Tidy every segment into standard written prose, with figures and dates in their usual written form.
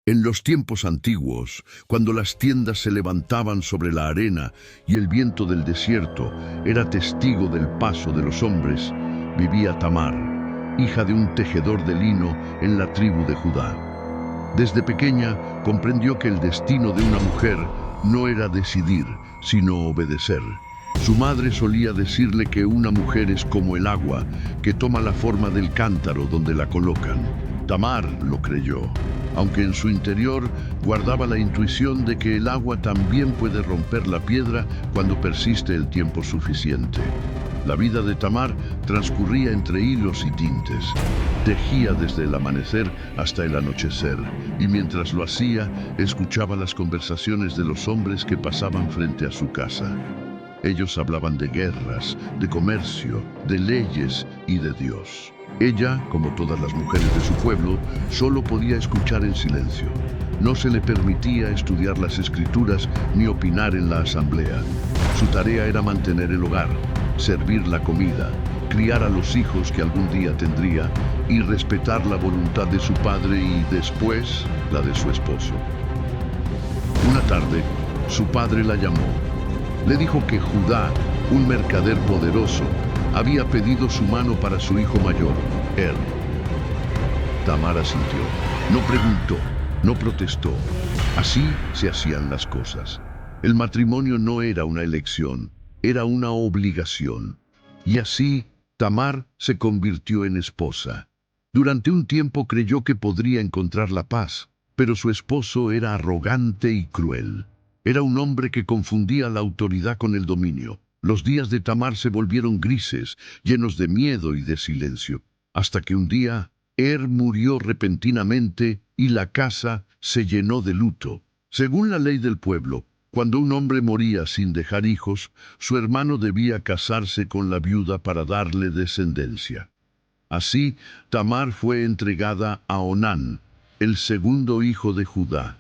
En los tiempos antiguos, cuando las tiendas se levantaban sobre la arena y el viento del desierto era testigo del paso de los hombres, vivía Tamar, hija de un tejedor de lino en la tribu de Judá. Desde pequeña comprendió que el destino de una mujer no era decidir, sino obedecer. Su madre solía decirle que una mujer es como el agua, que toma la forma del cántaro donde la colocan. Tamar lo creyó, aunque en su interior guardaba la intuición de que el agua también puede romper la piedra cuando persiste el tiempo suficiente. La vida de Tamar transcurría entre hilos y tintes. Tejía desde el amanecer hasta el anochecer, y mientras lo hacía, escuchaba las conversaciones de los hombres que pasaban frente a su casa. Ellos hablaban de guerras, de comercio, de leyes y de Dios. Ella, como todas las mujeres de su pueblo, solo podía escuchar en silencio. No se le permitía estudiar las escrituras ni opinar en la asamblea. Su tarea era mantener el hogar, servir la comida, criar a los hijos que algún día tendría y respetar la voluntad de su padre y después la de su esposo. Una tarde, su padre la llamó. Le dijo que Judá, un mercader poderoso, había pedido su mano para su hijo mayor, Tamar asintió. No preguntó, no protestó. Así se hacían las cosas. El matrimonio no era una elección, era una obligación. Y así, Tamar se convirtió en esposa. Durante un tiempo creyó que podría encontrar la paz, pero su esposo era arrogante y cruel. Era un hombre que confundía la autoridad con el dominio. Los días de Tamar se volvieron grises, llenos de miedo y de silencio, hasta que un día murió repentinamente y la casa se llenó de luto. Según la ley del pueblo, cuando un hombre moría sin dejar hijos, su hermano debía casarse con la viuda para darle descendencia. Así, Tamar fue entregada a Onán, el segundo hijo de Judá.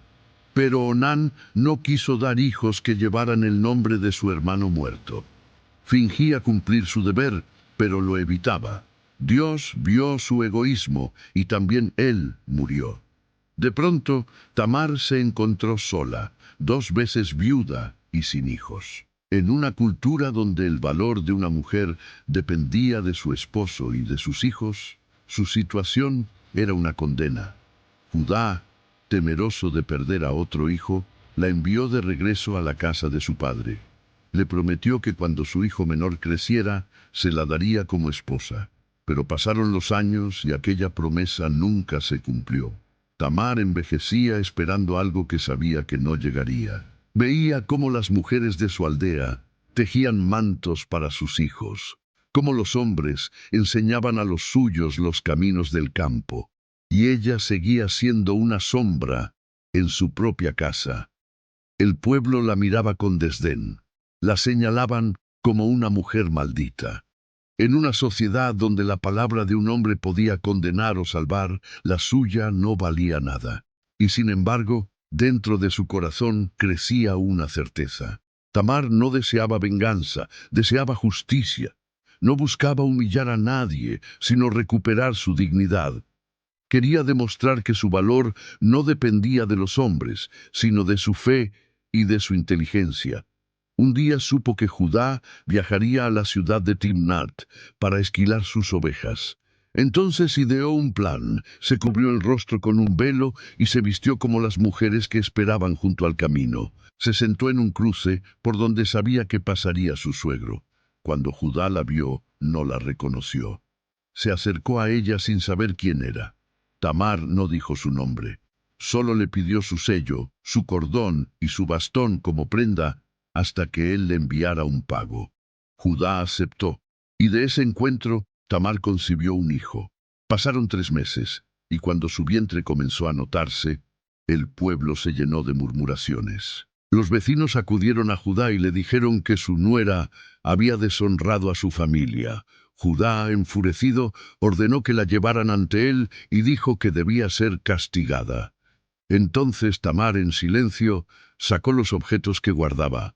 Pero Onán no quiso dar hijos que llevaran el nombre de su hermano muerto. Fingía cumplir su deber, pero lo evitaba. Dios vio su egoísmo y también él murió. De pronto, Tamar se encontró sola, 2 veces viuda y sin hijos. En una cultura donde el valor de una mujer dependía de su esposo y de sus hijos, su situación era una condena. Judá, temeroso de perder a otro hijo, la envió de regreso a la casa de su padre. Le prometió que cuando su hijo menor creciera, se la daría como esposa. Pero pasaron los años y aquella promesa nunca se cumplió. Tamar envejecía esperando algo que sabía que no llegaría. Veía cómo las mujeres de su aldea tejían mantos para sus hijos, cómo los hombres enseñaban a los suyos los caminos del campo, y ella seguía siendo una sombra en su propia casa. El pueblo la miraba con desdén. La señalaban como una mujer maldita. En una sociedad donde la palabra de un hombre podía condenar o salvar, la suya no valía nada. Y sin embargo, dentro de su corazón crecía una certeza. Tamar no deseaba venganza, deseaba justicia. No buscaba humillar a nadie, sino recuperar su dignidad. Quería demostrar que su valor no dependía de los hombres, sino de su fe y de su inteligencia. Un día supo que Judá viajaría a la ciudad de Timnat para esquilar sus ovejas. Entonces ideó un plan, se cubrió el rostro con un velo y se vistió como las mujeres que esperaban junto al camino. Se sentó en un cruce por donde sabía que pasaría su suegro. Cuando Judá la vio, no la reconoció. Se acercó a ella sin saber quién era. Tamar no dijo su nombre. Solo le pidió su sello, su cordón y su bastón como prenda hasta que él le enviara un pago. Judá aceptó, y de ese encuentro Tamar concibió un hijo. Pasaron 3 meses, y cuando su vientre comenzó a notarse, el pueblo se llenó de murmuraciones. Los vecinos acudieron a Judá y le dijeron que su nuera había deshonrado a su familia. Judá, enfurecido, ordenó que la llevaran ante él y dijo que debía ser castigada. Entonces Tamar, en silencio, sacó los objetos que guardaba: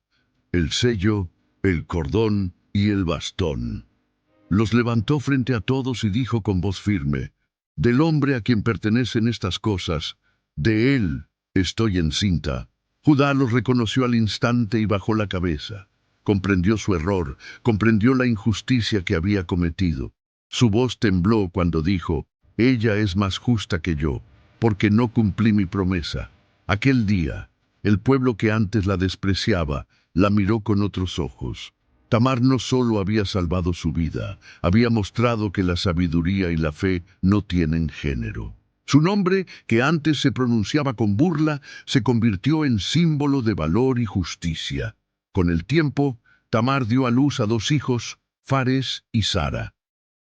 el sello, el cordón y el bastón. Los levantó frente a todos y dijo con voz firme: «Del hombre a quien pertenecen estas cosas, De él estoy encinta. Judá lo reconoció al instante y bajó la cabeza. Comprendió su error, comprendió la injusticia que había cometido. Su voz tembló cuando dijo, ella es más justa que yo, porque no cumplí mi promesa. Aquel día, el pueblo que antes la despreciaba, la miró con otros ojos. Tamar no solo había salvado su vida, había mostrado que la sabiduría y la fe no tienen género. Su nombre, que antes se pronunciaba con burla, se convirtió en símbolo de valor y justicia. Con el tiempo, Tamar dio a luz a 2 hijos, Fares y Sara.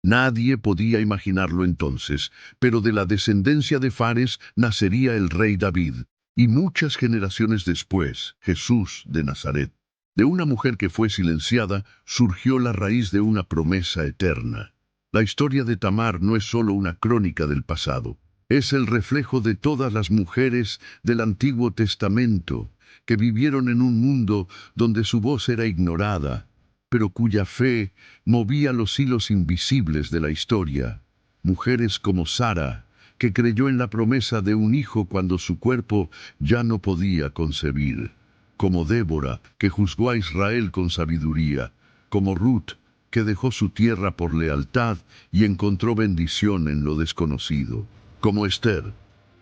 Nadie podía imaginarlo entonces, pero de la descendencia de Fares nacería el rey David, y muchas generaciones después, Jesús de Nazaret. De una mujer que fue silenciada, surgió la raíz de una promesa eterna. La historia de Tamar no es solo una crónica del pasado, es el reflejo de todas las mujeres del Antiguo Testamento, que vivieron en un mundo donde su voz era ignorada, pero cuya fe movía los hilos invisibles de la historia. Mujeres como Sara, que creyó en la promesa de un hijo cuando su cuerpo ya no podía concebir. Como Débora, que juzgó a Israel con sabiduría. Como Ruth, que dejó su tierra por lealtad y encontró bendición en lo desconocido. Como Esther,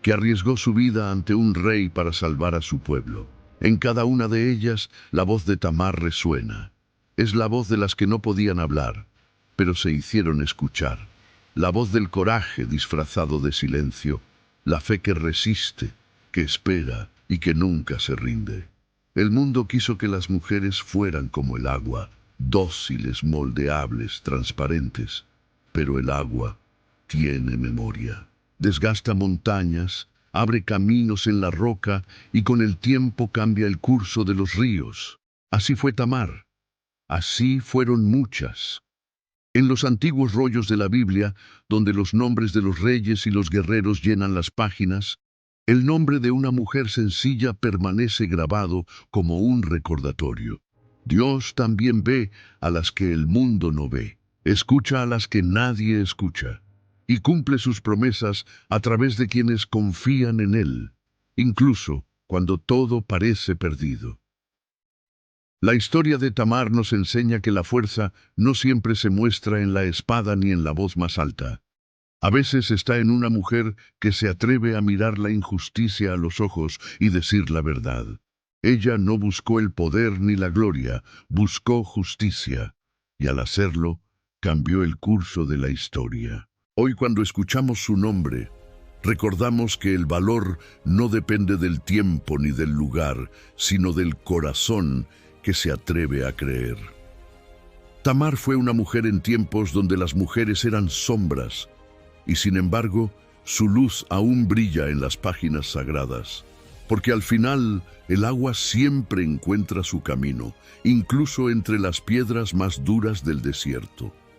que arriesgó su vida ante un rey para salvar a su pueblo. En cada una de ellas, la voz de Tamar resuena. Es la voz de las que no podían hablar, pero se hicieron escuchar. La voz del coraje disfrazado de silencio, la fe que resiste, que espera y que nunca se rinde. El mundo quiso que las mujeres fueran como el agua, dóciles, moldeables, transparentes, pero el agua tiene memoria. Desgasta montañas, abre caminos en la roca y con el tiempo cambia el curso de los ríos. Así fue Tamar. Así fueron muchas. En los antiguos rollos de la Biblia, donde los nombres de los reyes y los guerreros llenan las páginas, el nombre de una mujer sencilla permanece grabado como un recordatorio. Dios también ve a las que el mundo no ve, escucha a las que nadie escucha, y cumple sus promesas a través de quienes confían en Él, incluso cuando todo parece perdido. La historia de Tamar nos enseña que la fuerza no siempre se muestra en la espada ni en la voz más alta. A veces está en una mujer que se atreve a mirar la injusticia a los ojos y decir la verdad. Ella no buscó el poder ni la gloria, buscó justicia, y al hacerlo, cambió el curso de la historia. Hoy cuando escuchamos su nombre, recordamos que el valor no depende del tiempo ni del lugar, sino del corazón que se atreve a creer. Tamar fue una mujer en tiempos donde las mujeres eran sombras, y sin embargo, su luz aún brilla en las páginas sagradas, porque al final el agua siempre encuentra su camino, incluso entre las piedras más duras del desierto.